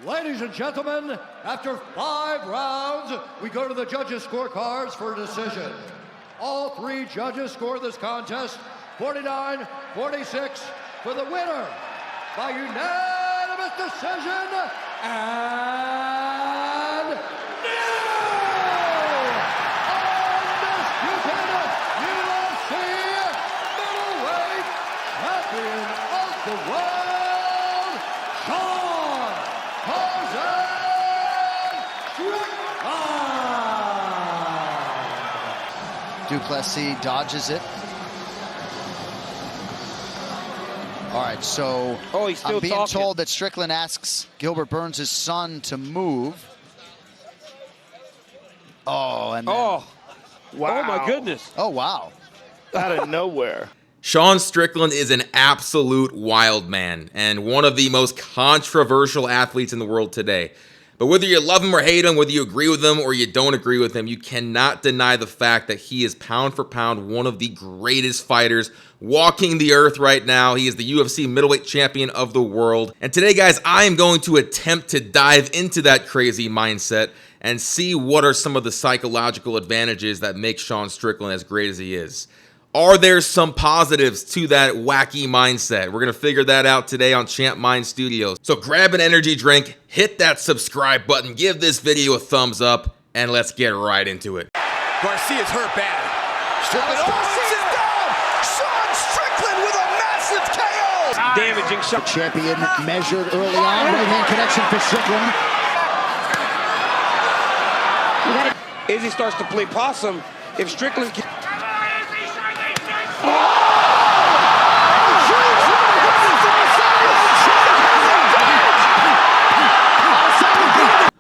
Ladies and gentlemen, after 5 rounds, we go to the judges' scorecards for a decision. All 3 judges score this contest 49-46 for the winner by unanimous decision and new undisputed UFC middleweight champion of the world, Sean Strickland. Duplessis dodges it. All right, so he's still I'm being talking. told that Strickland asks Gilbert Burns' son to move. Oh, and then, Wow. Oh, my goodness. oh, wow. Out of nowhere. Sean Strickland is an absolute wild man and one of the most controversial athletes in the world today. But whether you love him or hate him, whether you agree with him or you don't agree with him, you cannot deny the fact that he is pound for pound one of the greatest fighters walking the earth right now. He is the UFC middleweight champion of the world. And today, guys, I am going to attempt to dive into that crazy mindset and see what are some of the psychological advantages that make Sean Strickland as great as he is. Are there some positives to that wacky mindset? We're going to figure that out today on Champ Mind Studios. So grab an energy drink, hit that subscribe button, give this video a thumbs up, and let's get right into it. Garcia's hurt bad. Strickland sits down. Sean Strickland with a massive KO. Damaging shot. Champion measured early on. Right-hand connection for Strickland. Izzy starts to play possum. If Strickland can...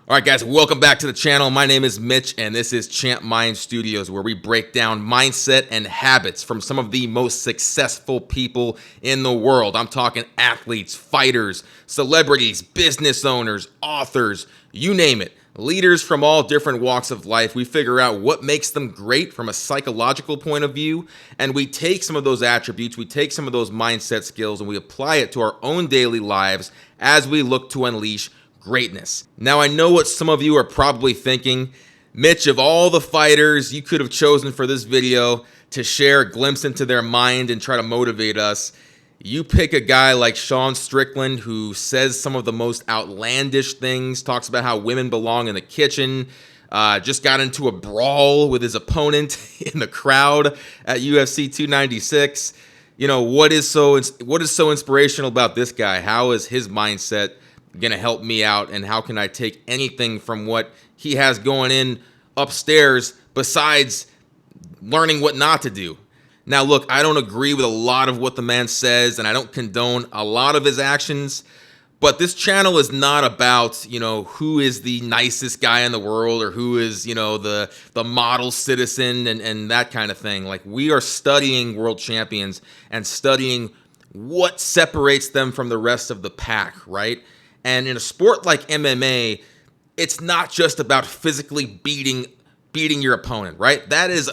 All right, guys, welcome back to the channel. My name is Mitch, and this is Champ Mind Studios, where we break down mindset and habits from some of the most successful people in the world. I'm talking athletes, fighters, celebrities, business owners, authors, you name it. Leaders from all different walks of life. We figure out what makes them great from a psychological point of view, and we take some of those attributes, we take some of those mindset skills, and we apply it to our own daily lives as we look to unleash greatness. Now, I know what some of you are probably thinking. Mitch, of all the fighters you could have chosen for this video to share a glimpse into their mind and try to motivate us, you pick a guy like Sean Strickland, who says some of the most outlandish things, talks about how women belong in the kitchen, just got into a brawl with his opponent in the crowd at UFC 296. You know, what is so inspirational about this guy? How is his mindset going to help me out, and how can I take anything from what he has going in upstairs besides learning what not to do? Now, look, I don't agree with a lot of what the man says, and I don't condone a lot of his actions, but this channel is not about, you know, who is the nicest guy in the world or who is, you know, the model citizen and that kind of thing. Like, we are studying world champions and studying what separates them from the rest of the pack, right? And in a sport like MMA, it's not just about physically beating your opponent, right? That is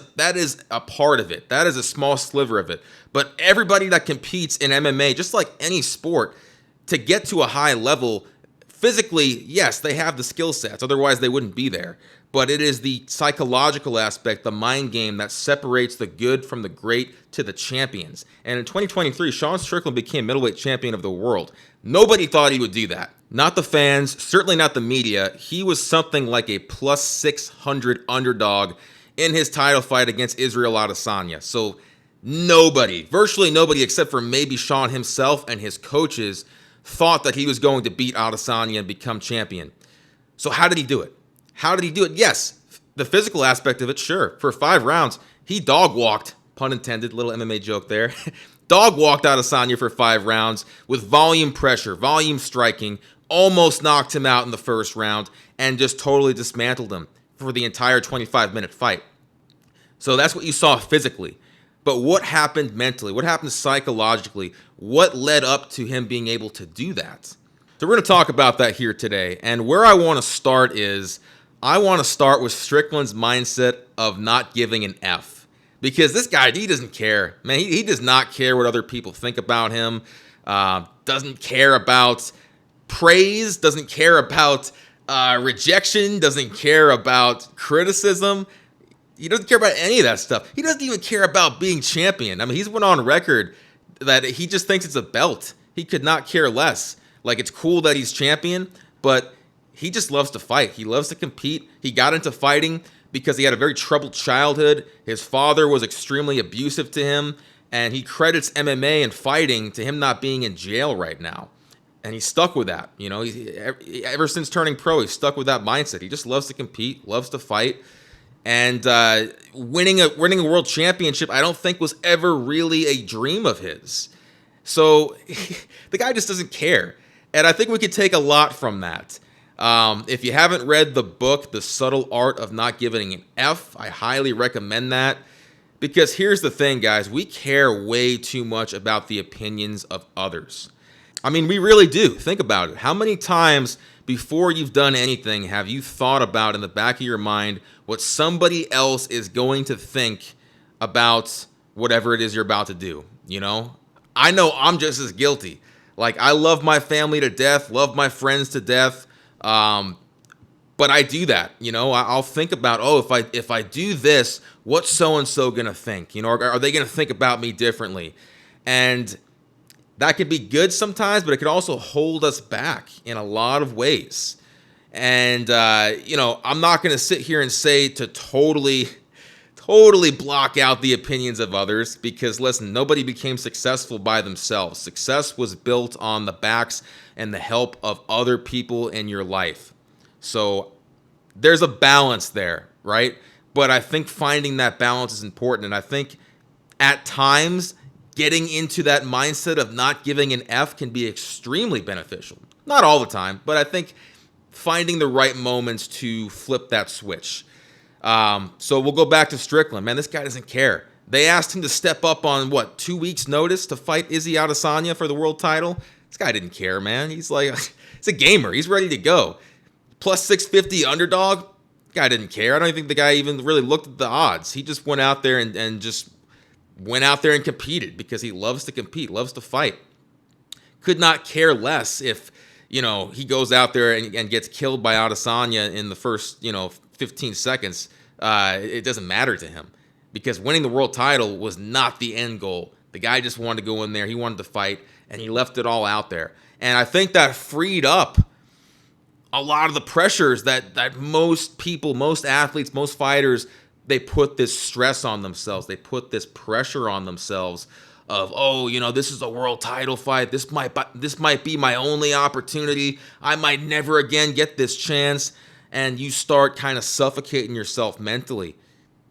a part of it. That is a small sliver of it. But everybody that competes in MMA, just like any sport, to get to a high level, physically, yes, they have the skill sets. Otherwise, they wouldn't be there. But it is the psychological aspect, the mind game, that separates the good from the great to the champions. And in 2023, Sean Strickland became middleweight champion of the world. Nobody thought he would do that. Not the fans, certainly not the media. He was something like a plus 600 underdog in his title fight against Israel Adesanya. So nobody, virtually nobody except for maybe Sean himself and his coaches, thought that he was going to beat Adesanya and become champion. So how did he do it? How did he do it? Yes, the physical aspect of it, sure. For 5 rounds, he dog-walked, pun intended, little MMA joke there, dog-walked Adesanya for 5 rounds with volume pressure, volume striking, almost knocked him out in the first round, and just totally dismantled him for the entire 25-minute fight. So that's what you saw physically. But what happened mentally? What happened psychologically? What led up to him being able to do that? So we're going to talk about that here today. And where I want to start is, I want to start with Strickland's mindset of not giving an F. Because this guy, he doesn't care. Man, he does not care what other people think about him. Doesn't care about praise, doesn't care about rejection, doesn't care about criticism. He doesn't care about any of that stuff. He doesn't even care about being champion. I mean, he's went on record that he just thinks it's a belt. He could not care less. Like, it's cool that he's champion, but he just loves to fight. He loves to compete. He got into fighting because he had a very troubled childhood. His father was extremely abusive to him, and he credits MMA and fighting to him not being in jail right now. And he's stuck with that. You know, ever since turning pro, he's stuck with that mindset. He just loves to compete, loves to fight. And winning a world championship, I don't think was ever really a dream of his. So the guy just doesn't care. And I think we could take a lot from that. If you haven't read the book, The Subtle Art of Not Giving an F, I highly recommend that. Because here's the thing, guys. We care way too much about the opinions of others. I mean, we really do. Think about it. How many times before you've done anything have you thought about in the back of your mind what somebody else is going to think about whatever it is you're about to do? You know I'm just as guilty. Like, I love my family to death, love my friends to death, but I do that. I'll think about, if I do this, what's so-and-so going to think? Are they going to think about me differently? And that could be good sometimes, but it could also hold us back in a lot of ways. And, I'm not going to sit here and say to totally block out the opinions of others because, listen, nobody became successful by themselves. Success was built on the backs and the help of other people in your life. So there's a balance there, right? But I think finding that balance is important. And I think at times getting into that mindset of not giving an F can be extremely beneficial. Not all the time, but I think finding the right moments to flip that switch. So we'll go back to Strickland. Man, this guy doesn't care. They asked him to step up on, 2 weeks' notice to fight Izzy Adesanya for the world title. This guy didn't care, man. He's like, he's a gamer. He's ready to go. Plus 650 underdog. Guy didn't care. I don't think the guy even really looked at the odds. He just went out there and just went out there and competed because he loves to compete, loves to fight. Could not care less if, he goes out there and gets killed by Adesanya in the first, 15 seconds. It doesn't matter to him because winning the world title was not the end goal. The guy just wanted to go in there. He wanted to fight, and he left it all out there. And I think that freed up a lot of the pressures that most people, most athletes, most fighters, they put this stress on themselves. They put this pressure on themselves of, this is a world title fight. This might be my only opportunity. I might never again get this chance. And you start kind of suffocating yourself mentally.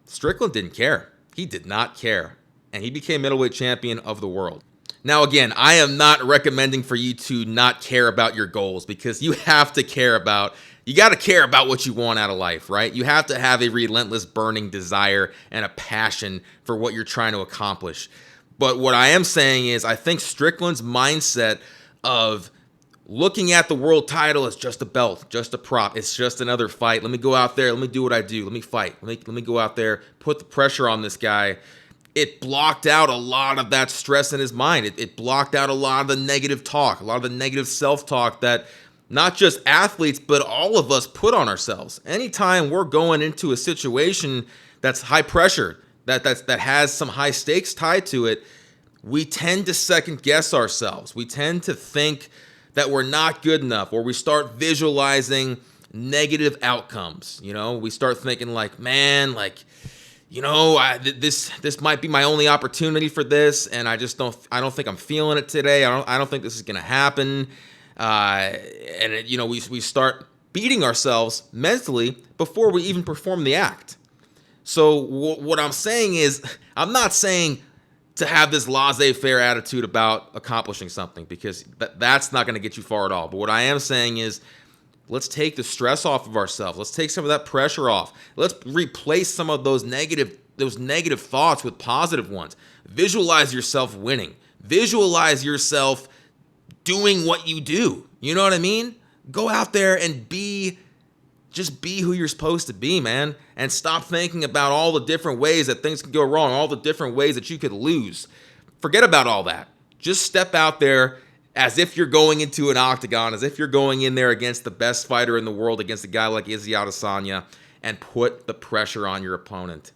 Strickland didn't care. He did not care. And he became middleweight champion of the world. Now, again, I am not recommending for you to not care about your goals because you have to care about, you got to care about what you want out of life, right? You have to have a relentless burning desire and a passion for what you're trying to accomplish. But what I am saying is I think Strickland's mindset of looking at the world title as just a belt, just a prop, it's just another fight. Let me go out there, let me do what I do, let me fight, let me go out there, put the pressure on this guy. It blocked out a lot of that stress in his mind. It blocked out a lot of the negative talk, a lot of the negative self-talk that not just athletes, but all of us put on ourselves. Anytime we're going into a situation that's high pressure, that has some high stakes tied to it, we tend to second guess ourselves. We tend to think that we're not good enough, or we start visualizing negative outcomes. We start thinking like, man, this might be my only opportunity for this, and I don't think I'm feeling it today. I don't think this is gonna happen. We start beating ourselves mentally before we even perform the act. So what I'm saying is, I'm not saying to have this laissez-faire attitude about accomplishing something because that's not going to get you far at all. But what I am saying is, let's take the stress off of ourselves. Let's take some of that pressure off. Let's replace some of those negative thoughts with positive ones. Visualize yourself winning. Visualize yourself doing what you do. You know what I mean? Go out there and just be who you're supposed to be, man. And stop thinking about all the different ways that things can go wrong, all the different ways that you could lose. Forget about all that. Just step out there as if you're going into an octagon, as if you're going in there against the best fighter in the world, against a guy like Izzy Adesanya, and put the pressure on your opponent.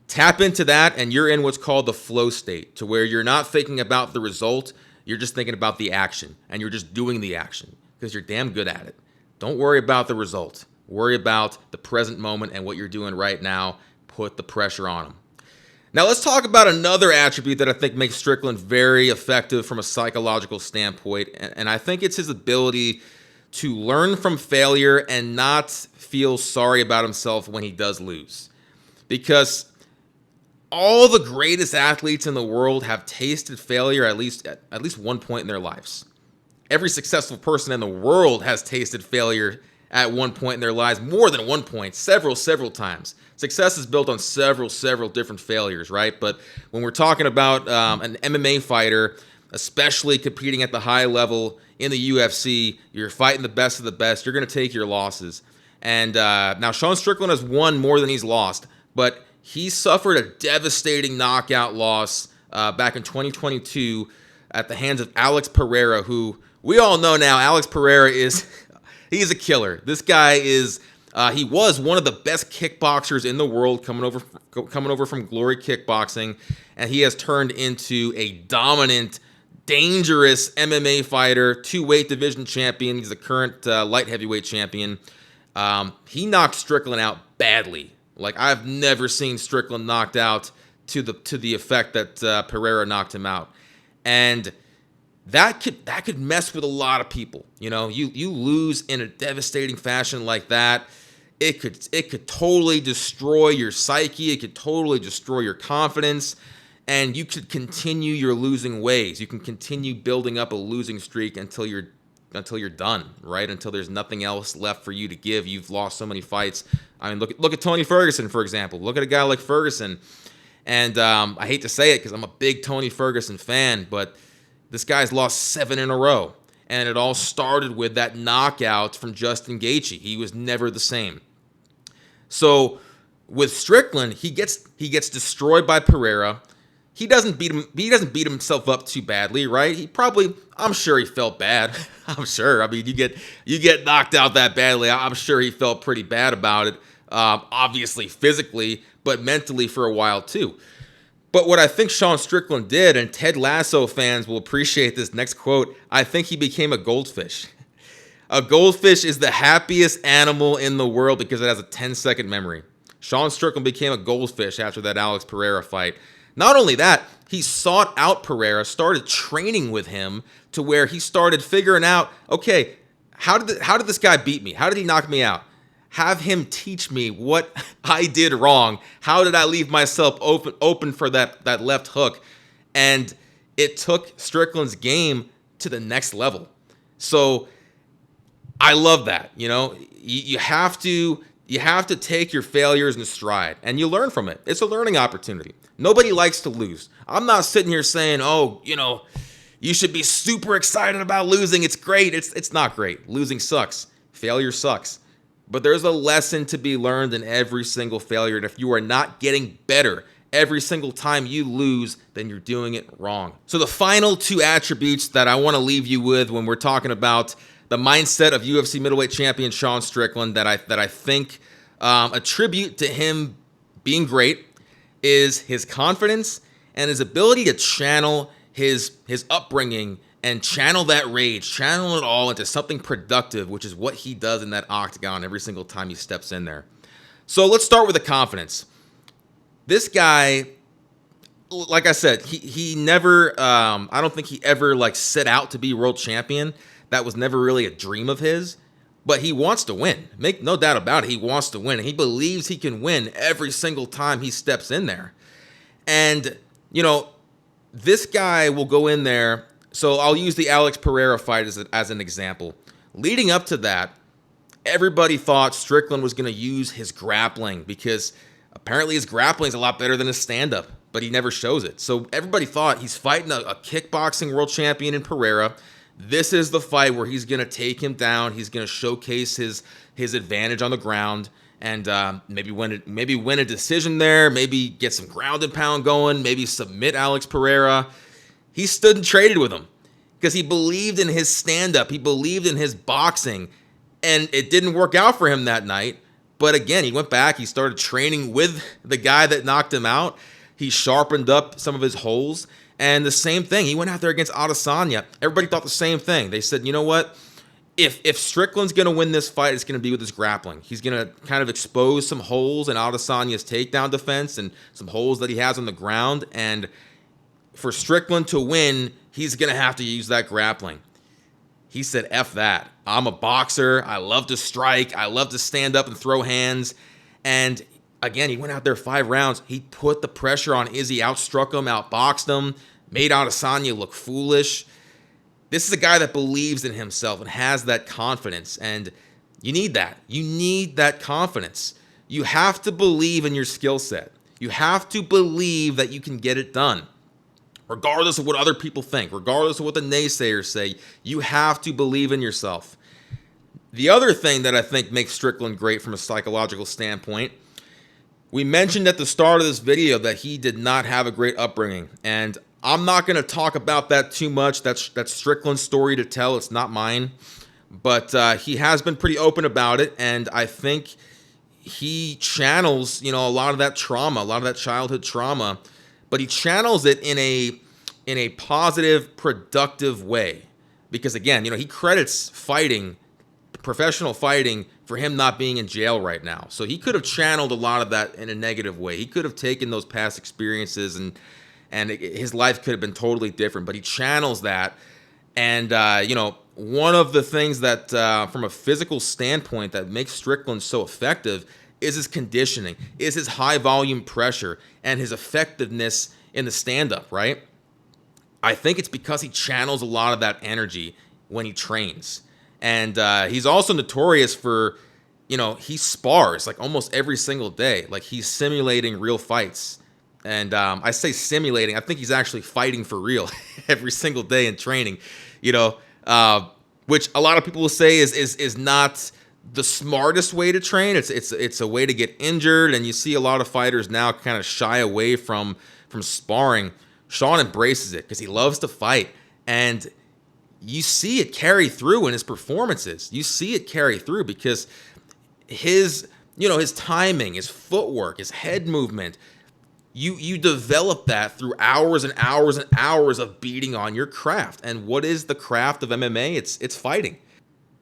Tap into that, and you're in what's called the flow state, to where you're not thinking about the result, you're just thinking about the action, and you're just doing the action, because you're damn good at it. Don't worry about the result. Worry about the present moment and what you're doing right now. Put the pressure on them. Now let's talk about another attribute that I think makes Strickland very effective from a psychological standpoint, and I think it's his ability to learn from failure and not feel sorry about himself when he does lose. Because all the greatest athletes in the world have tasted failure at least one point in their lives. Every successful person in the world has tasted failure at one point in their lives, more than one point, several times. Success is built on several different failures, right? But when we're talking about an MMA fighter, especially competing at the high level in the UFC, you're fighting the best of the best, you're going to take your losses. And now Sean Strickland has won more than he's lost, but he suffered a devastating knockout loss back in 2022 at the hands of Alex Pereira, who we all know now Alex Pereira he's a killer. This guy he was one of the best kickboxers in the world coming over from Glory Kickboxing, and he has turned into a dominant, dangerous MMA fighter, 2 weight division champion. He's the current light heavyweight champion. He knocked Strickland out badly. Like, I've never seen Strickland knocked out to the effect that Pereira knocked him out. And that could mess with a lot of people. You know, you lose in a devastating fashion like that. It could totally destroy your psyche. It could totally destroy your confidence. And you could continue your losing ways. You can continue building up a losing streak until you're done, right? Until there's nothing else left for you to give. You've lost so many fights. I mean, look at Tony Ferguson, for example. Look at a guy like Ferguson. And I hate to say it because I'm a big Tony Ferguson fan, but this guy's lost 7 in a row. And it all started with that knockout from Justin Gaethje. He was never the same. So with Strickland, he gets destroyed by Pereira. He doesn't beat himself up too badly, right? I'm sure he felt bad. I'm sure. I mean, you get knocked out that badly. I'm sure he felt pretty bad about it. Obviously physically, but mentally for a while too. But what I think Sean Strickland did, and Ted Lasso fans will appreciate this next quote, I think he became a goldfish. A goldfish is the happiest animal in the world because it has a 10-second memory. Sean Strickland became a goldfish after that Alex Pereira fight. Not only that, he sought out Pereira, started training with him to where he started figuring out, okay, how did this guy beat me? How did he knock me out? Have him teach me what I did wrong. How did I leave myself open for that left hook? And it took Strickland's game to the next level. So I love that. You know, you have to take your failures in stride, and you learn from it. It's a learning opportunity. Nobody likes to lose. I'm not sitting here saying, oh, you know, you should be super excited about losing. It's great. It's not great. Losing sucks. Failure sucks. But there's a lesson to be learned in every single failure. And if you are not getting better every single time you lose, then you're doing it wrong. So the final 2 attributes that I want to leave you with when we're talking about the mindset of UFC middleweight champion Sean Strickland that I think attribute to him being great is his confidence and his ability to channel his upbringing and channel that rage, channel it all into something productive, which is what he does in that octagon every single time he steps in there. So let's start with the confidence. This guy, like I said, he never, I don't think he ever set out to be world champion. That was never really a dream of his, but he wants to win. Make no doubt about it. He wants to win, and he believes he can win every single time he steps in there. And, you know, this guy will go in there. So I'll use the Alex Pereira fight as an example. Leading up to that, everybody thought Strickland was going to use his grappling because apparently his grappling is a lot better than his stand-up, but he never shows it. So everybody thought he's fighting a kickboxing world champion in Pereira. This is the fight where he's going to take him down. He's going to showcase his advantage on the ground and maybe win a decision there, maybe get some ground and pound going, maybe submit Alex Pereira. He stood and traded with him. because he believed in his stand-up. He believed in his boxing, and it didn't work out for him that night. But again, he went back. He started training with the guy that knocked him out. He sharpened up some of his holes. And the same thing, he went out there against Adesanya. Everybody thought the same thing. They said, you know what? If Strickland's going to win this fight, it's going to be with his grappling. He's going to kind of expose some holes in Adesanya's takedown defense and some holes that he has on the ground. And for Strickland to win, he's going to have to use that grappling. He said, F that. I'm a boxer. I love to strike. I love to stand up and throw hands. And again, he went out there 5 rounds. He put the pressure on Izzy, outstruck him, outboxed him, made Adesanya look foolish. This is a guy that believes in himself and has that confidence, and you need that. You need that confidence. You have to believe in your skill set. You have to believe that you can get it done. Regardless of what other people think, regardless of what the naysayers say, you have to believe in yourself. The other thing that I think makes Strickland great from a psychological standpoint, we mentioned at the start of this video that he did not have a great upbringing, and I'm not going to talk about that too much. That's Strickland's story to tell. It's not mine, but he has been pretty open about it, and I think he channels, a lot of that trauma, a lot of that childhood trauma, but he channels it in a positive, productive way. Because again, he credits fighting, professional fighting, for him not being in jail right now. So he could have channeled a lot of that in a negative way. He could have taken those past experiences and his life could have been totally different, but he channels that. And, one of the things that, from a physical standpoint, that makes Strickland so effective is his conditioning, is his high volume pressure, and his effectiveness in the stand-up, right? I think it's because he channels a lot of that energy when he trains. And he's also notorious for, he spars like almost every single day. Like he's simulating real fights. And I say simulating, I think he's actually fighting for real every single day in training, which a lot of people will say is not the smartest way to train. It's a way to get injured, and you see a lot of fighters now kind of shy away from sparring. Sean embraces it because he loves to fight, and you see it carry through in his performances. You see it carry through because his timing, his footwork, his head movement, you develop that through hours and hours and hours of beating on your craft. And what is the craft of MMA? It's fighting.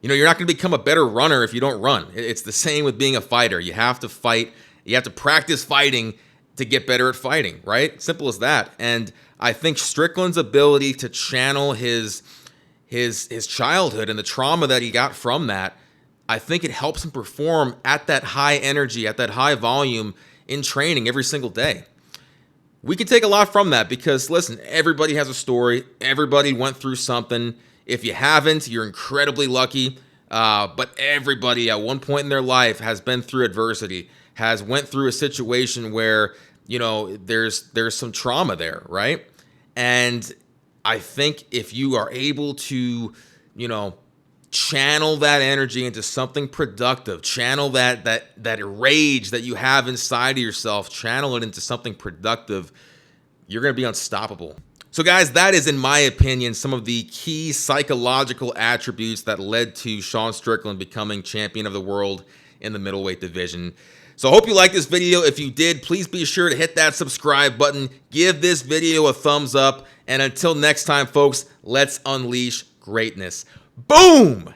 You're not going to become a better runner if you don't run. It's the same with being a fighter. You have to fight. You have to practice fighting to get better at fighting, right? Simple as that. And I think Strickland's ability to channel his childhood and the trauma that he got from that, I think it helps him perform at that high energy, at that high volume in training every single day. We can take a lot from that because, listen, everybody has a story. Everybody went through something. If you haven't, you're incredibly lucky. But everybody at one point in their life has been through adversity, has went through a situation where, there's some trauma there, right? And I think if you are able to, channel that energy into something productive, channel that rage that you have inside of yourself, channel it into something productive, you're going to be unstoppable. So guys, that is, in my opinion, some of the key psychological attributes that led to Sean Strickland becoming champion of the world in the middleweight division. So I hope you liked this video. If you did, please be sure to hit that subscribe button. Give this video a thumbs up. And until next time, folks, let's unleash greatness. Boom!